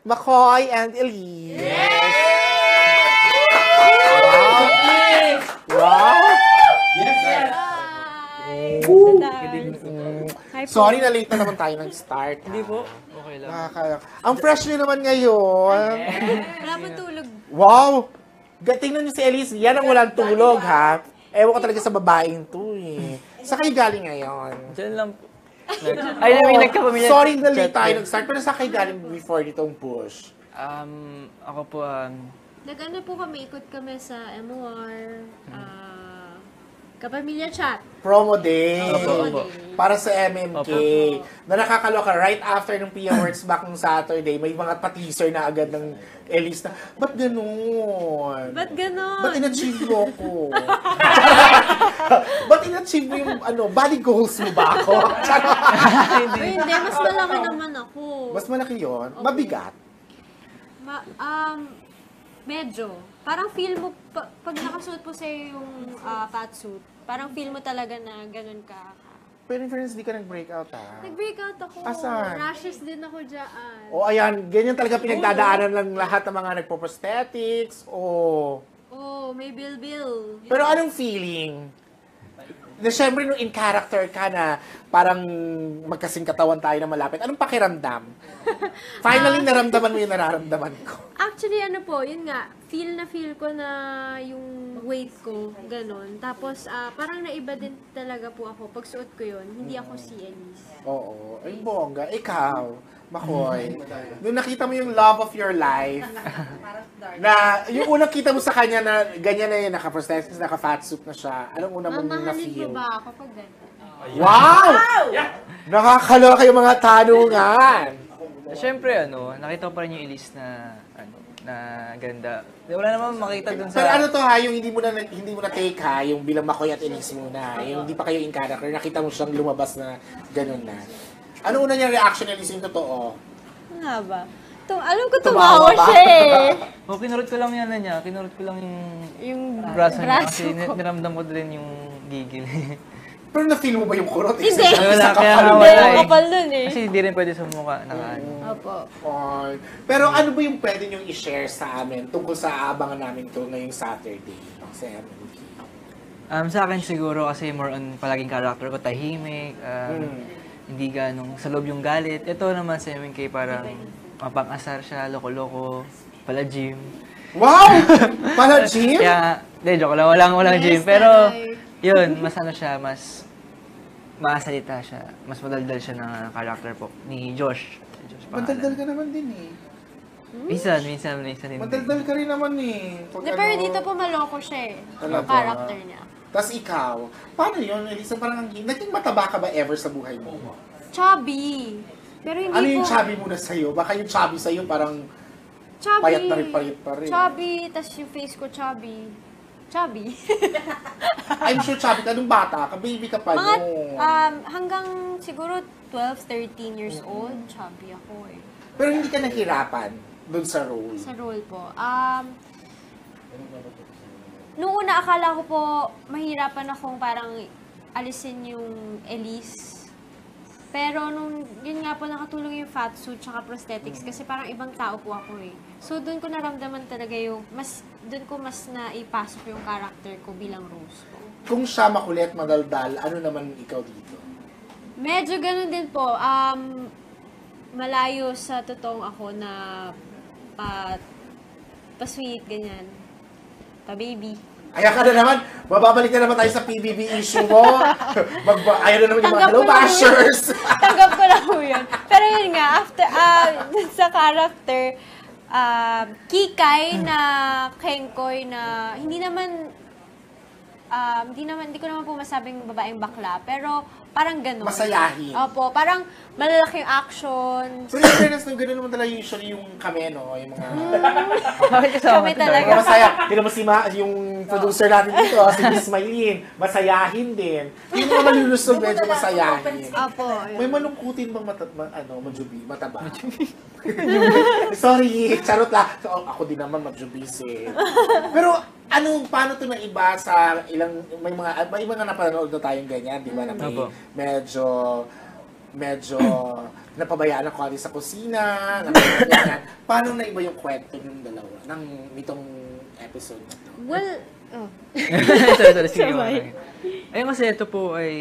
Makoy and Elise. Yes! Wow! Yes, yes! Hi po. Sorry na late na naman tayo nag-start. Hindi po. Okay lang. Ang fresh nyo naman ngayon. Wala pong tulog. Wow! Tingnan nyo si Elise, yan ang walang tulog, ha? Ewan ko talaga sa babaeng to, eh. Saan kayo galing ngayon? Diyan lang po. Ay, may nagkapamilya. Sorry na late tayo nag-start, pero saan kayo galing before ditong push? Ako po, Nag-ano po kami, ikot kami sa MOR, Kapamilya Chat. Promo day. Opo. Para sa MMK. Opo. Na nakakaloka, right after ng PIA Awards back nung Saturday, may mga pa-teaser na agad ng Elise na, ba't ganun? Ba't ganon? Ba't in-achieve mo ko? Ba't in-achieve mo yung body goals mo ba ako? Uy, hindi, mas malaki naman ako. Mas malaki yun. Mabigat. Medyo. Parang feel mo, pag nakasuot po sa'yo yung patsuit, parang feel mo talaga na ganun ka. Pero in fairness, di ka nag-breakout, ha? Nag-breakout ako. Asan? Rashes din ako dyan. O ayan, ganyan talaga pinagdadaanan lang lahat ng mga nagpo-prosthetics. Oh, may bil-bil. Pero anong feeling? Na syempre nung in character ka na parang magkasing katawan tayo na malapit, anong pakiramdam? Finally, naramdaman mo yung nararamdaman ko. Actually, yun nga, feel ko na yung weight ko, ganun. Tapos, parang naiba din talaga po ako. Pag suot ko yun, hindi ako si Elise. Oo. Ay, bongga. Ikaw, Makoy, nung nakita mo yung love of your life, na yung unang kita mo sa kanya na ganyan na yun, naka-prosthetics, naka-fatsuit na siya, anong unang mong Mamahalin mo na-feel? ba ako pag ganun? Wow! Nakakaloka yung mga tanungan. syempre, nakita ko pa rin yung Elise na, na ganda. Wala naman makita dun sa... Pero ano to ha, yung hindi mo na take ha, yung bilang Makoy at Elise muna, yung hindi pa kayo in character, nakita mo siyang lumabas na ganun na. Ano una niyang reaction ni Elise yung totoo? Ano nga ba? Alam ko Tumawa tumawa ba? siya eh. Kinurot ko lang yan na niya. Kinurot ko lang yung braso niya. Kasi ko. niramdam ko din yung gigil. Pero na-feel mo ba yung kurot? Hindi. Wala, kaya nga Hindi, wala eh. kapal nun eh. Kasi hindi rin pwede sa mukha. Nakaano. Opo. Fine. Pero ano ba yung pwede niyong i-share sa amin tungkol sa abangan namin to ngayong Saturday? Sa MMK? Sa akin siguro kasi more on palaging character ko, tahimik, hindi ganong sa loob yung galit. Ito naman sa MMK parang mapang-asar siya, loko-loko, pala gym. Wow! Pala Jim? Kaya, joke lang, walang Yes, gym. Pero, tatay. yun, mas siya, mas makasalita siya. Mas madaldal siya ng character po ni Josh. Josh pangalan. Madaldal ka naman din eh. Minsan din. Madaldal ka rin naman eh. Hindi, pero dito po maloko siya eh. Yung Talaga? character niya. Tapos ikaw, paano yun, Elisa? Parang naging mataba ka ba ever sa buhay mo? Chubby. Pero hindi Ano po... yung chubby muna sa'yo? Baka yung chubby sa'yo parang Chubby. payat pa rin. Chubby, tas yung face ko chubby. Chubby. I'm sure chubby ka nung bata ka, baby ka pa Mga, noon. hanggang siguro 12, 13 years old, chubby ako eh. Pero hindi ka nahirapan dun sa role. Sa role po. Noong una, akala ko po, mahirapan akong parang alisin yung Elise. Pero yun nga po, nakatulong yung fatsuit tsaka prosthetics kasi parang ibang tao po ako eh. So, doon ko naramdaman talaga doon ko mas naipasok yung character ko bilang Rose po. Kung siya makulit, madaldal, ano naman ikaw dito? Medyo ganun din po. Malayo sa totoong ako na pa-sweet, ganyan. Pa-baby. Ayan ka na naman, mababalik na naman tayo sa PBB issue mo. Ayaw na naman yung mga hello bashers. Tanggap ko lang po yun. Pero yun nga, after, sa character, Kikay na Kengkoy na hindi ko naman po masabing babaeng bakla, pero parang ganun. Masayahin. Opo, parang malalaking action. Pero in fairness, nung gano'n naman talaga usually yung kami, no? Yung mga... Kami talaga. Mga masaya. Tignan mo yung producer natin dito, si Miss Maylene. Masayahin din. Yung mga malulusog, medyo masayahin. Opo. May malungkutin bang mataba? Sorry, charot lang. So, ako din naman majubis eh. Pero paano to na iba sa may mga napanood na tayong ganyan, di ba? Na may medyo napabayaan ng konti sa kusina, napabayaan. Paano na iba yung kwento ng dalawa, nitong episode na to? Well, sorry, sige. Sabay. Ayun kasi ito po ay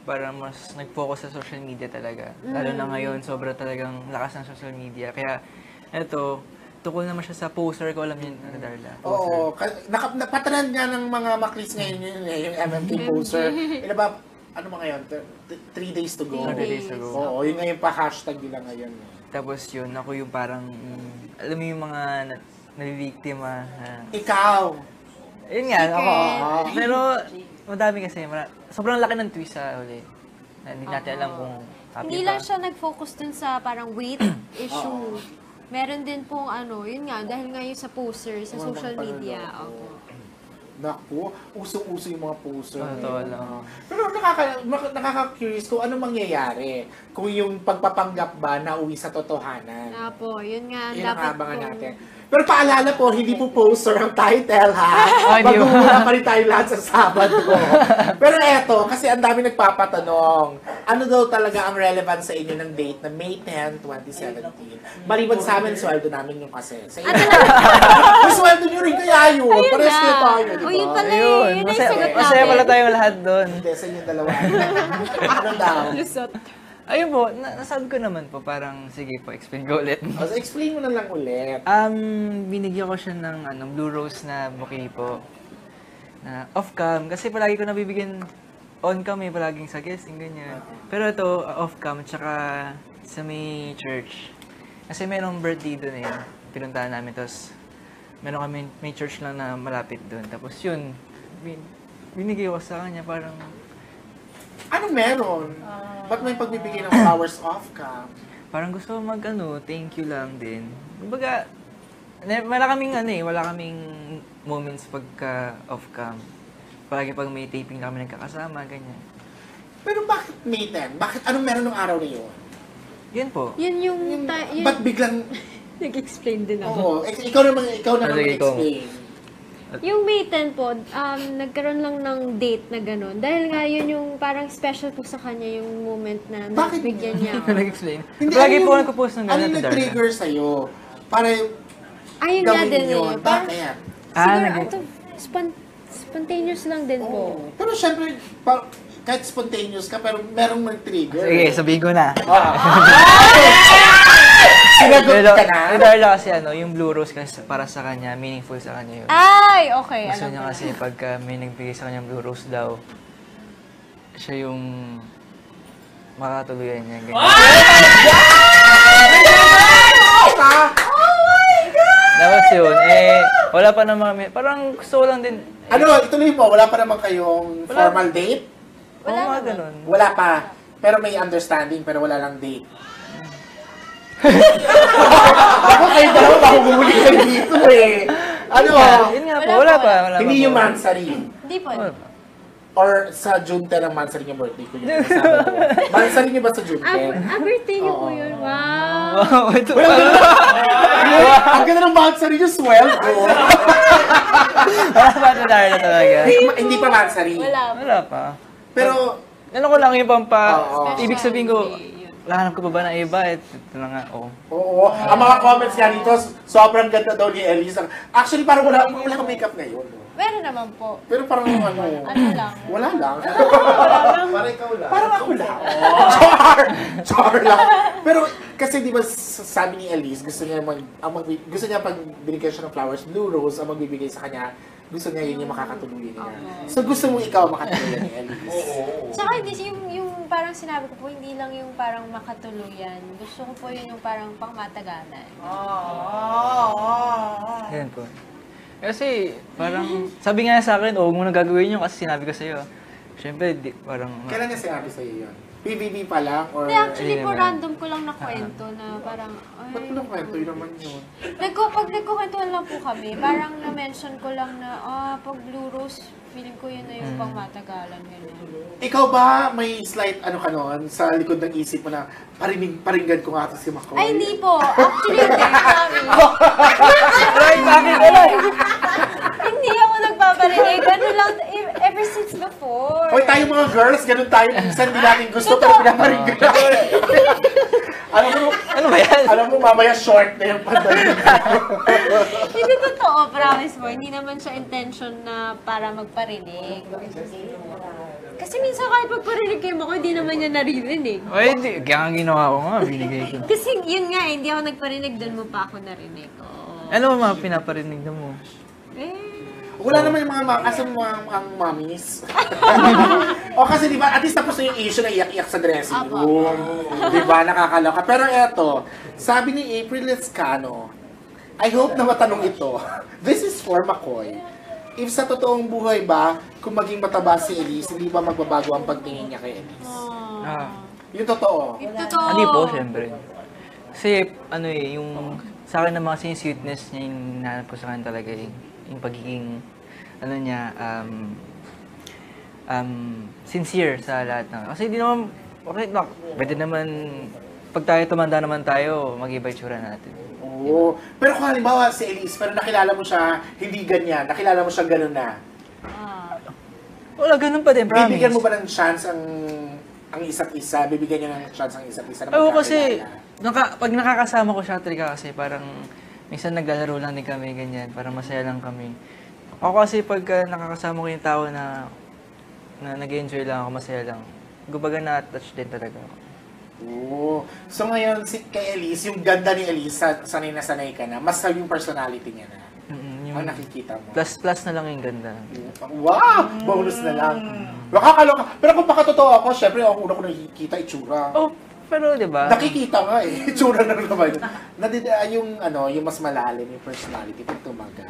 para mas nag-focus sa social media talaga. Lalo na ngayon, sobra talagang lakas ng social media. Kaya ito, tukol naman siya sa poster ko, alam niyo, Darla. Oo, napatrend nga ng mga maklis ngayon yung MMK poster. Ilan ba, ano ba ngayon? 3 days to go. 3 days ago. Oo, yun ngayon pa hashtag nila ngayon. Tapos yun, ako yung parang, alam mo yung mga nabibiktima. Ikaw! Yun nga, ako. Pero, madami kasi, sobrang laki ng twist sa uli. Na hindi natin alam kung happy hindi ba. lang siya nag-focus dun sa parang weight issue. Meron din pong yun nga, dahil nga yun sa poster, sa social media. Naku, usong-uso yung mga poster. Totoo lang. Pero nakaka-curious kung ano mangyayari. Kung yung pagpapanggap ba na uwi sa totohanan. Po, yun nga, Yun ang dapat abangan po. natin. Pero paalala po, hindi po poster ang title, ha? Hindi po. Magmumula pa rin tayo lahat sa Sabado. Pero eto, kasi ang dami nagpapatanong, ano daw talaga ang relevance sa inyo ng date na May 10, 2017? Maliban sa amin, sweldo namin yung kasi. Sa inyo, yung sweldo nyo rin kaya yun. Ayun Pares na. na tayo, di O, ba? yun pala Ayun, yun ang masaya, sagot masaya namin. pala tayong lahat doon. Hindi, sa inyo dalawa. Ano daw? Lusot. Ayun po, nasabi ko naman po, parang, sige po, explain ko ulit. So, explain mo na lang ulit. Binigyan ko siya ng Blue Rose na bouquet po. Na off-cam, kasi palagi ko nabibigyan on-cam palaging sa guesting, ganyan. Pero ito, off-cam, tsaka sa may church. Kasi merong birthday doon pinuntahan namin, tapos meron kami, may church lang na malapit doon. Tapos yun, binigay ko sa kanya, parang, Anong meron? Ba't may pagbibigay ng flowers off ka? parang gusto ko thank you lang din. Kumbaga, wala kaming moments pagka off-cam. Palagi pag may taping na kami nagkakasama, ganyan. Pero bakit May 10? Bakit anong meron ng araw na yun? Yun po. Yun yung... Ba't biglang... Nag-explain din ako. Oo, ikaw naman Sige, ikaw. explain. Yung May 10 po, nagkaroon lang ng date na gano'n. Dahil nga yun yung parang special po sa kanya yung moment na Bakit? nagbigyan niya ako. Nag-explain. Palagi po nagpo-post ng Ano ganito, yung Darla. nag-trigger sa'yo? Para Ayun nga gawin din yun. Parang, Bakit? siguro, spontaneous lang din po. Oo. Pero syempre, kahit spontaneous ka, pero merong mag-trigger. Sige, sabihin ko na. Sinagot Pero, ka na? si Darla kasi yung Blue Rose kasi para sa kanya, meaningful sa kanya yun. Ay, okay. Gusto Alam niya ko. kasi pagka may nagbigay sa kanya Blue Rose daw, siya yung makatuluyan niya. Ganyan. Tapos yun, wala pa naman, parang gusto ko lang din, Ano, ituloy mo, wala pa naman kayong formal date? wala mga ganun. Wala pa. Pero may understanding, pero wala lang date. Ako kayo dalawa, mahuhuli kayo dito eh. Ano? Yun nga po, wala pa. Hindi yung Mansari. Hindi po. Wala pa. Or sa June 10 ang Mansari niya birthday ko yun. Mansari niyo ba sa June 10? Birthday niyo po yun. Wow. Wow, ito Wala pala. Ang ganda ng Mansari niyo, sweldo. Wala pa ito Darla talaga. Hindi pa Mansari. Wala pa. Pero, Ano ko lang yung pampa, Oo. ibig sabihin ko, lahanap ko pa ba ng iba? Ito na nga, oo. Ang mga comments nga dito, sobrang ganda daw ni Elise. Actually, parang wala kang makeup ngayon. Meron naman po. Pero parang ano lang? wala lang. Parang ikaw lang. Parang ako lang. Char lang. Pero kasi di ba sabi ni Elise, gusto niya gusto niya pag binigyan siya ng flowers, Blue Rose ang magbibigay sa kanya. Gusto niya yun yung makakatuluyan niya. So gusto mo ikaw makatuluyan ni Elise. Tsaka hindi, yung parang sinabi ko po, hindi lang yung parang makatuluyan. Gusto ko po yun yung parang pangmatagalan. Yan po. Kasi, parang, sabi nga sa akin, huwag mo na gagawin yun kasi sinabi ko sa'yo. Siyempre, parang... Kailan niya sinabi sa'yo yun? PBB pa lang? Or... Hindi, actually po, naman. random ko lang na kwento na parang, Ba't mo lang kwento? Yun naman yun. Pag nagkukwentuhan lang po kami, parang na-mention ko lang na, pag Blue Rose, feeling ko yun na yung pangmatagalan. Ganyan. Ikaw ba may slight ano ka noon sa likod ng isip mo na paringgan ko nga ito si McCoy? Ay, hindi po. Actually, hindi. Promise. Right, bakit? Alay! Hindi ako nagpaparinig. Ganun lang, ever since before. Hoy, tayo mga girls, ganun tayo. Minsan di natin gusto, pero pinaparinggan natin. Ano mamaya short na yung pandalin. Hindi totoo, promise mo. Hindi naman siya intention na para magparinig. Kasi minsan kahit magparinig kayo ako, hindi naman niya naririnig. Ay, hindi. Kaya ang ginawa ko nga, binigay ko. Kasi yun nga, hindi ako nagparinig, doon mo pa ako narinig. Oh. Ano ba mga pinaparinig na mo? Wala naman yung mga asang ang mommies. O kasi di ba, at least tapos na yung issue na iyak-iyak sa dressing room. Di ba, nakakaloka. Pero eto, sabi ni April Lescano, I hope na matanong ito. This is for McCoy. If sa totoong buhay ba, kung maging mataba si Elise, hindi ba magbabago ang pagtingin niya kay Elise? Yung totoo. Totoo. Hindi po, syempre. Kasi, ano eh, yung sa akin naman kasi yung sweetness niya, yung nahanap ko sa kanya talaga yung pagiging, ano niya, sincere sa lahat ng. Kasi hindi naman, okay, pwede naman, pag tayo tumanda naman tayo, mag-iba yung tsura natin. Oo. Pero kung halimbawa si Elise, pero nakilala mo siya, hindi ganyan, nakilala mo siya ganun na. Wala, ganun pa din, promise. Bibigyan mo ba ng chance ang isa't isa? Bibigyan niya ng chance ang isa't isa na Oo, magkakilala? kasi, pag nakakasama ko siya, Trika, kasi parang, minsan naglalaro lang din kami, ganyan, parang masaya lang kami. Ako kasi pag nakakasama ko yung tao na nag-enjoy lang ako, masaya lang, gubaga na-attach din talaga ako. Oo. So ngayon, kay Elise, yung ganda ni Elise, sanay na sanay ka na, mas yung personality niya na. Ang nakikita mo. Plus na lang yung ganda. Wow! Bonus na lang. Nakakaloka. Pero kung baka totoo ako, syempre, ang una ko nakikita, itsura. Oh, pero di ba? Nakikita nga eh. Itsura na naman. Yung mas malalim, yung personality, pag tumagal.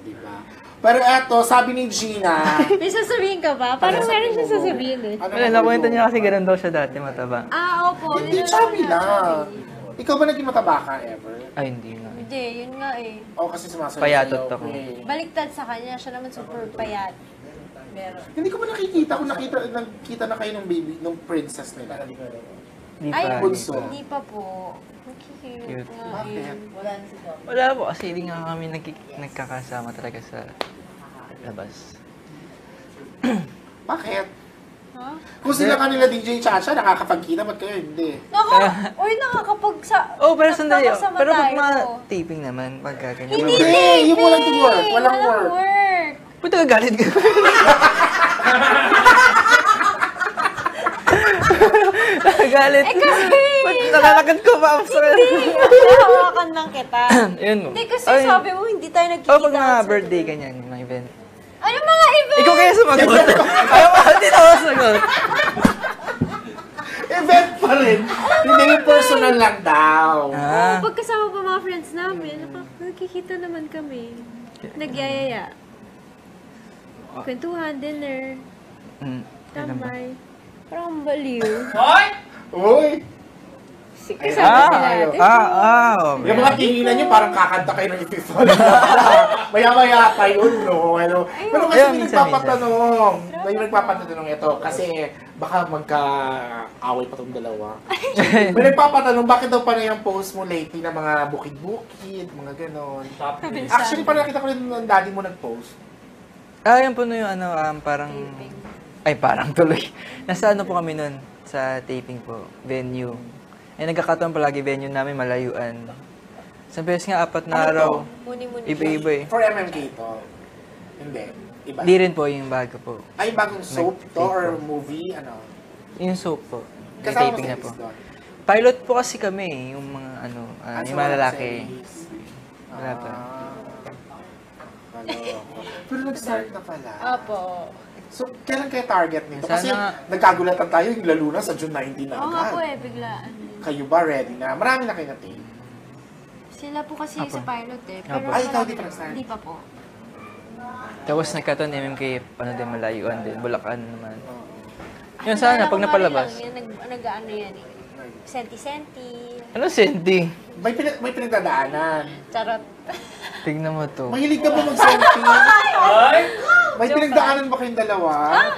Di ba? Pero eto, sabi ni Gina. May sasabihin ka ba? Parang meron siya sasabihin eh. Wala, nakwento niya kasi ganun daw siya dati, mataba. Opo. Hindi, chubby lang. Ikaw ba naging mataba ka ever? Ay, hindi nga. Hindi, yun nga eh. Kasi sumasayaw. Payatot ako. Eh. Baliktad sa kanya, siya naman super payat. Meron. Hindi ko ba nakikita kung nakita na kayo ng baby, ng princess nila? Hindi Ay, pa. bunso. hindi pa po. Cute Cute. nga eh. Bakit? Wala po, kasi hindi nga kami nagkakasama talaga sa labas. Bakit? Ha? Kung sila kanila DJ Chacha, nakakapagkita, ba't kayo hindi? Uy, Oh, pero sandali. nakakasama Pero pag tayo. mga taping naman, pagka ganyan. Hindi, Hindi, yung walang work, walang work. work. Puta ka galit ka. Galit. Kasi, Ba't nakalakad ko pa ako sa nahawakan lang kita. Yun. Hindi kasi Ay, sabi mo, hindi tayo nagkikita. pag mga birthday, ganyan, mga event. Ano mga event? Ikaw kaya sumagot. Ayaw mo, hindi na ako sumagot. Event pa rin. Hindi yung personal lang daw. Pagkasama pa mga friends namin, nagkikita naman kami. Nagyayaya. Kwentuhan, dinner, tambay. Parang ang baliw. Uy! Kasama sila natin. Okay. Yung mga tinginan nyo, parang kakanta kayo ng itifol. Maya-maya pa yun, no? Ano? Pero kasi may nagpapatanong. May nagpapatanong ito. Kasi baka magka-away pa itong dalawa. May nagpapatanong, bakit daw pa na yung post mo lately na mga bukid-bukid, mga ganon. Actually, parang nakita ko rin ng daddy mo nag-post. Yan po no yung parang... Ay, parang tuloy. Nasa ano po kami nun? Sa taping po. Venue. Ay, nagkakataon palagi venue namin, malayuan. Sa beses nga, 4 na araw. Muni-muni. Iba-iba eh. For MMK to. Hindi. Iba. Di rin po yung bago po. Ay, bagong soap to or movie, ano? Yung soap po. Yung Kasama taping si na po. Elise doon. Pilot po kasi kami eh, yung mga yung mga lalaki. Wala pa. Pero nag-start na pala. Opo. So, kailan kayo target nito? Sana Kasi nga. nagkagulatan tayo, yung lalo na sa June 19 na Oo nga po agad. biglaan. Kayo ba ready na? Marami na kayo na-tape. Sila po kasi sa pilot eh. Pero Apo. Ay, ikaw marami- di pa nag-start? Hindi pa po. Tapos nagkataon MMK, din malayuan din, Bulacan naman. Oo. Yun sana, pag napalabas. Nag-ano yan eh. Senti-senti. Ano Cindy? May pinagdadaanan. Charot. Tignan mo to. Mahilig ka ba mag-selfie? May pinagdaanan ba kayong dalawa?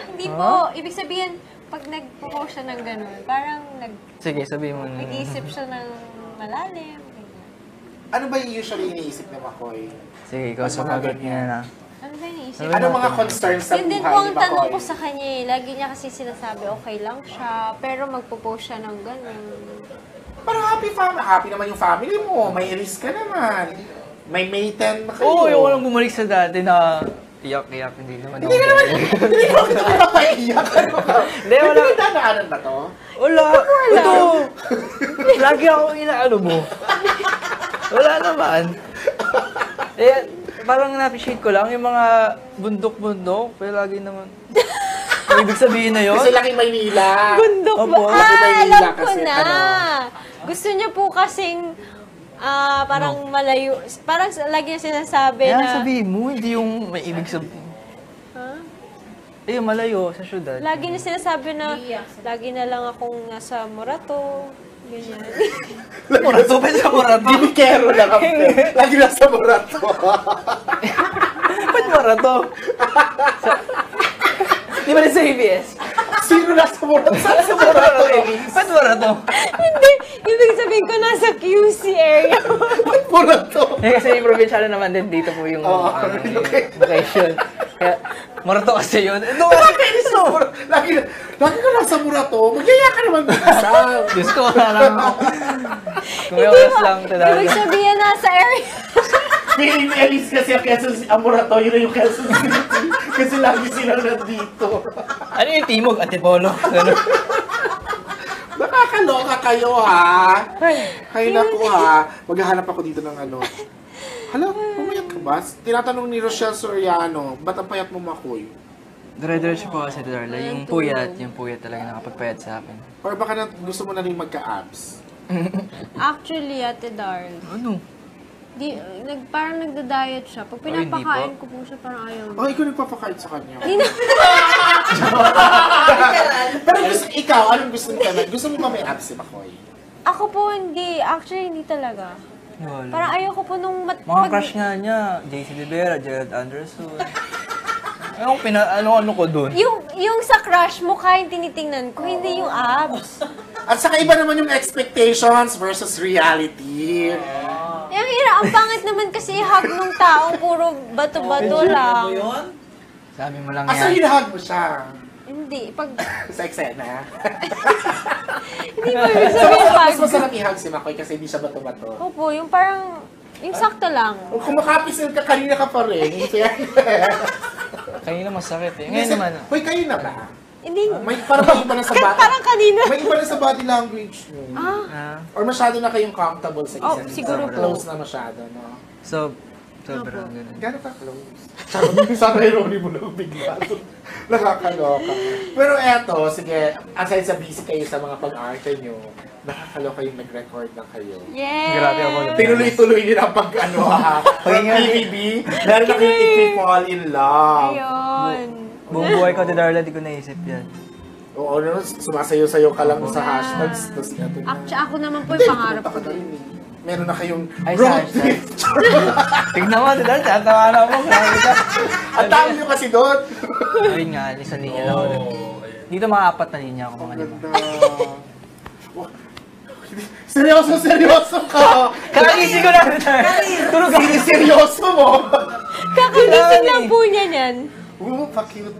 Hindi po. Ibig sabihin, pag nagpo-post siya ng ganun, parang Sige, sabihin mo. nag-iisip siya ng malalim. ganyan. Ano ba yung usually iniisip ni Makoy? Sige, ikaw sumagot niya na. Ano ba iniisip? Ano mga concerns sa Yun din buhay po ni ang tanong Makoy? ko sa kanya eh. Lagi niya kasi sinasabi, okay lang siya, pero magpo-post siya ng ganun. Parang happy naman yung family mo. May risk ka naman. May May 10 na kayo. Oo, yung walang bumalik sa dati na iyak-iyak, hindi naman Hindi ka naman, hindi ka naman napaiyak. Hindi, wala. Hindi ka dadaanan ba to? Wala. Ito. Lagi ako inaano mo. Wala naman. Eh, parang na-appreciate ko lang yung mga bundok-bundok. Pero lagi naman. Ibig sabihin na yun? Kasi laking Maynila. Bundok Opo. mo. Laki Maynila Alam ko kasi, na. ano. Gusto niya po kasing parang malayo. Parang lagi niya sinasabi Kaya na... sabihin mo, hindi yung may ibig sabihin. Ha? Eh, malayo sa syudad. Lagi niya sinasabi na lagi na lang akong nasa Morato. Ganyan. Morato ba sa Morato? Gimikero lang ako. Lagi nasa Morato. Ba't Morato? Di ba sa ABS? Sino nasa Morato? Saan sa Morato? Ba't Morato? Hindi. Ibig sabihin ko nasa QC area. Ba't Morato? Eh, kasi yung probinsyano naman din dito po yung location. Kaya, Morato kasi yun. Ito kasi Lagi ka nasa Morato. Magyaya ka naman isa. Diyos ko, wala lang. Kung may oras lang, talaga. Ibig sabihin nasa area. Feeling ni Elise kasi ang Morato, yun na yung Quezon City. Kasi lagi sila nandito. Ano yung timog? Antipolo? Ano? Nakakaloka kayo, ha? Kayo na po, ha? Maghahanap ako dito ng ano. Hala, pumayat ka ba? Tinatanong ni Rochelle Soriano, ba't ang payat mo, Makoy? Dire-diretso po kasi, Darla. Yung puyat talaga nakapagpayat sa akin. Or baka gusto mo na rin magka-abs? Actually, Ate Darl, Ano? parang nagda-diet siya. Pag hindi pinapakain po. ko po siya, parang ayaw. Oh, ikaw nagpapakain sa kanya. Hindi na. Pero ikaw, anong gusto mo naman? Gusto mo ba may abs si Makoy? Ako po hindi. Actually, hindi talaga. Wala. Parang ayoko po nung... Mga crush nga niya, JC Rivera, Gerald Anderson. Ano ko dun? Yung sa crush mo, kaya tinitingnan ko, hindi yung abs. At saka iba naman yung expectations versus reality. Yung ang pangit naman kasi i-hug nung taong puro bato-bato lang. Sabi mo lang Asa yan. hinahag mo siya? Hindi, Sa eksena? hindi mo ibig sabihin Mas hug. masarap i-hug si Makoy kasi hindi siya bato-bato. Opo, yung parang, yung sakto lang. Kung makapisil ka, kanina ka pa rin. Kanina masakit eh. Ngayon naman. Hoy, kayo na ba? Hindi, Parang may iba na sa body. parang kanina. May iba na sa body language mo. Ah, Or masyado na kayong comfortable sa Oh, isa't isa. siguro po. Close na masyado, no? sobrang ganun. Gano'n ka close? Sana irony mo lang bigla. Nakakaloka. Pero eto, sige, aside sa busy kayo sa mga pag-arte nyo, nakakaloka yung nag-record na kayo. Yes! Grabe ako. Tinuloy-tuloy din ang pag-ano ha. Pag PBB, meron na kayong If We Fall in Love. Ayun. Buong buhay ko, Darla, di ko naisip yan. Oo, no, sumasayo-sayo ka lang sa hashtags. Tapos eto na. Actually, ako naman po yung pangarap ko. Meron na kayong Ay, road sa trip. Tignan mo, Darla, tatawa na mo. Grabe ka. Ang dami nyo kasi doon. Ayun nga, isang linya lang ako. Dito mga 4 na linya ako, mga 5. Wow. Seryoso ka. Kakagising ko na, Darla. Tulog ako. Seryoso mo. Kakagising lang po niya yan. Pa-cute.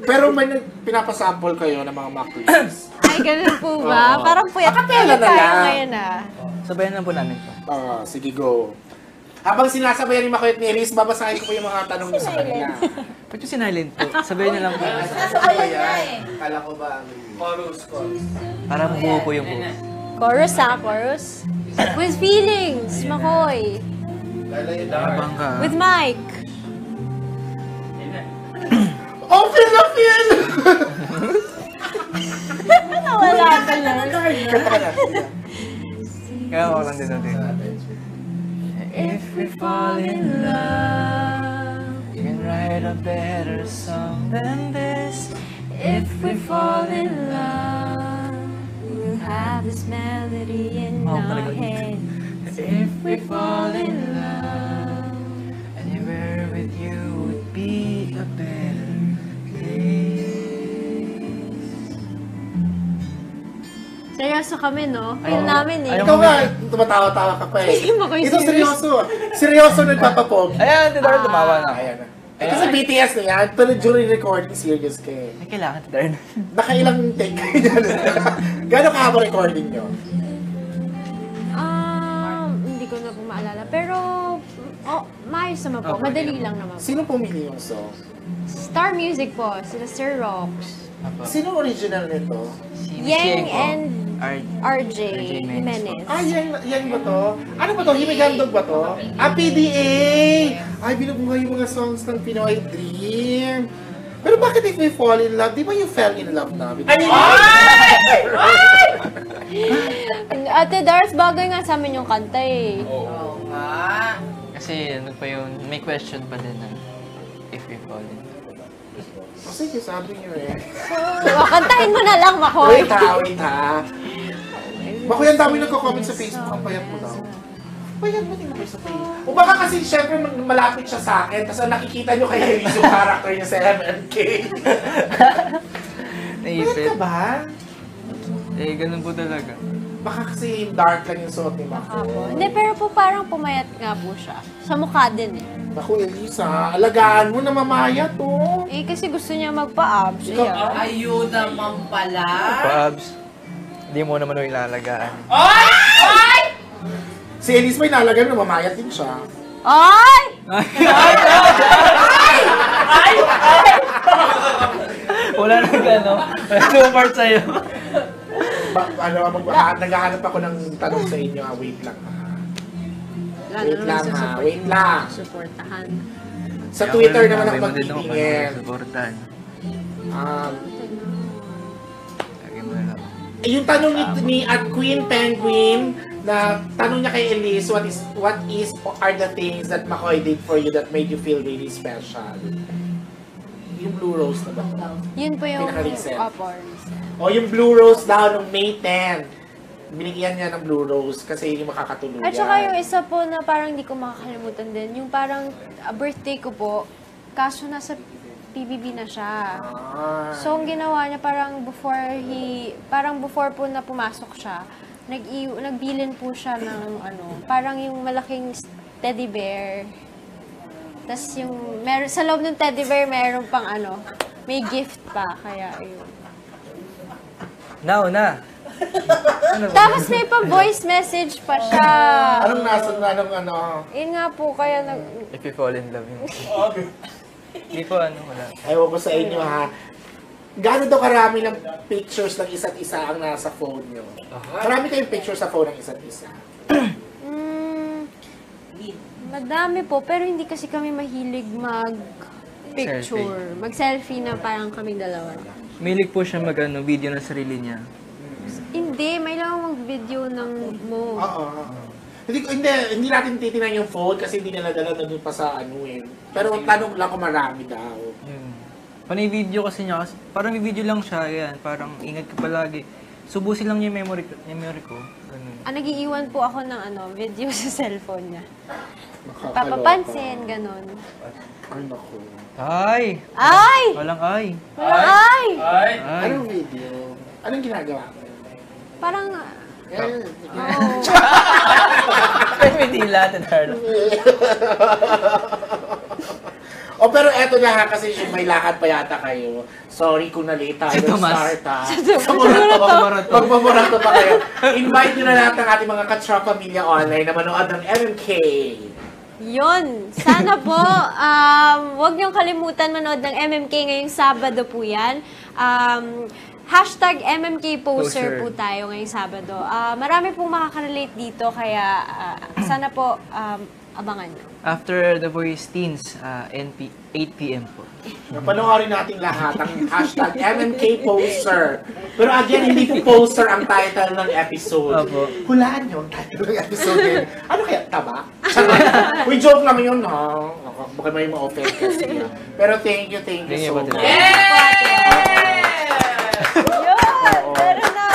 Pero may pinapasample kayo ng mga McQueens. Ay, ganun po ba? Oo. Parang puyat Acapella na tayo lang. ngayon Sabayan na po namin to. Sige, go. Habang sinasabayan ni Makoy at ni Elise, babasahin ko po yung mga tanong niyo sa kanila. Ba't yung sinilent po? Sabayan na lang po. Kala ko ba ang chorus. Para buo po yung buo. Chorus chorus. With feelings, Makoy. Habang ka. With Mike. Open na feel! Nawala ka lang. Kaya ako lang din natin. If we fall in love, we can write a better song than this. If we fall in love, we'll have this melody in Oh, our talaga. head. If we fall in love, anywhere with you would be a better place. Seryoso kami, no? Feel namin eh. Ayaw Ikaw nga, tumatawa-tawa ka pa eh. Hindi mo kayo Ito serious. seryoso. Seryoso nagpapapog. Ayan, Tito Darla, tumawa na. Ayan na. Eh, kasi BTS na yan, pero during recording, serious ka eh. Ay, kailangan ito, Darren. Nakailang take kayo dyan. Gano'ng kahaba recording nyo? Hindi ko na po maalala. Pero, maayos naman po. Madali lang naman po. Sino pumili yung song? Star Music po. Sila Sir Rox. Sino original nito? Si Yang Miss and RJ Jimenez. Jimenez. Yan ba to? Ano ba to? Himigandog ba to? PDA! Ay, binubuhay yung mga songs ng Pinoy Dream. Pero bakit if we fall in love? Di ba you fell in love na? Ate Dars, bagay nga sa amin yung kanta eh. Oo nga. Kasi ano pa yun, may question pa din na if we fall in love. Sige, sabi niyo eh. So, kantahin mo na lang, Makoy. Wait ha. Makoy, ang dami nagko-comment sa Facebook. Ang payat mo daw. Payat mo din ako sa Facebook. O baka kasi syempre malapit siya sa akin, tapos ang nakikita niyo kay Elise yung character niya sa MMK. Payat ka ba? Eh, ganun po talaga. Baka kasi dark lang yung suot ni Makoy. Hindi, pero po parang pumayat nga po siya. Sa mukha din eh. Naku, Elisa, alagaan mo na mamaya to. Eh, kasi gusto niya magpa-abs. Ayun naman pala. Pabs, hindi mo naman ilalagaan. Si Elise may nalagay na mamayat din siya. Ay! Wala nang gano'n. Super sa'yo. Naghahanap ako ng tanong sa inyo. Wait lang ha. Wait lang. Supportahan. Sa Twitter naman ako magtitingin. Supportan. Lagi mo na lang. Yung tanong ni at Queen Penguin na tanong niya kay Elise, what are the things that Makoy did for you that made you feel really special? Yung Blue Rose na ba? Yun po yung Pinaka-recent. recent. O yung Blue Rose daw nung May 10. Binigyan niya ng Blue Rose kasi yung makakatuluyan. At saka yung isa po na parang hindi ko makakalimutan din, yung parang birthday ko po, kaso nasa PBB na siya. So, ang ginawa niya parang before po na pumasok siya, nagbilin po siya ng parang yung malaking teddy bear. Tapos sa loob ng teddy bear, meron pang may gift pa, kaya yun. Now na. Tapos may pa-voice message pa siya. Anong nasa ano? Yun nga po, kaya If you fall in love yun. Hindi po wala. Ewan ko sa inyo ha. Gaano daw karami ng pictures ng isa't isa ang nasa phone nyo? Marami kayong pictures sa phone ng isa't isa. Madami po, pero hindi kasi kami mahilig mag-picture. Mag-selfie na parang kaming dalawa. Milig po siya video ng sarili niya. Hindi, may lang mag-video ng mo. Oo. Hindi natin titinan yung phone kasi hindi nila dala na doon pa sa Pero tanong lang kung marami daw. Panay video kasi niya, parang may video lang siya, yan, parang ingat ka palagi. Subusin lang niya yung memory ko. Ganun. Nag-iiwan po ako ng video sa cellphone niya. Papapansin, ganun. Ay, naku. Ay! Ay! Walang ay. Walang ay! Ay! Anong video? Anong ginagawa mo? Parang, May dila, Tadarlo. Pero eto na ha, kasi may lakad pa yata kayo. Sorry kung na-late tayo ng start ha. Magmamurato pa kayo. Invite nyo na lahat ng ating mga Katra Pamilya Online na manood ng MMK. yun. Sana po, huwag niyong kalimutan manood ng MMK ngayong Sabado po yan. Hashtag MMK Poster po tayo ngayong Sabado. Marami pong makaka-relate dito, kaya sana po abangan nyo. After The Voice Teens, 8 p.m. po. Panoorin natin lahat ang hashtag MMK Poster. Pero again, hindi po poster ang title ng episode. Opo. Hulaan nyo ang title ng episode din. Ano kaya? Taba? Uy, joke lang yun ha. Baka may ma-offend kasi. Pero thank you so much. Yun! Meron na!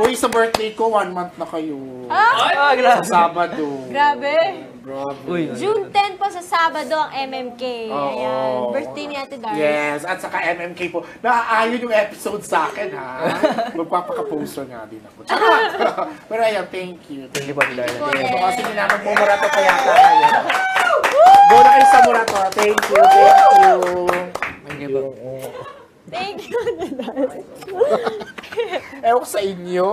Uy, sa birthday ko, 1 month na kayo. Grabe. Sa Sabado. Grabe! Grabe. Uy. June 10 po sa Sabado ang MMK. Ayan. Oo. Birthday ni Ate Darla. Yes, at saka MMK po. Naaayon yung episode sa akin, ha? Magpapaka-poster nga din ako. Pero ayan, thank you. Thank you po, Tadarlo. Kasi hindi naman bumarato pa yata kayo. Go na kayo sa Murato. Thank you, thank you. Thank you po. Thank you. Ewan ko sa inyo.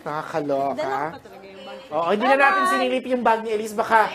Nakakaloka. Dala ko pa talaga yung bag. Oo, hindi na natin sinilip yung bag ni Elise. Baka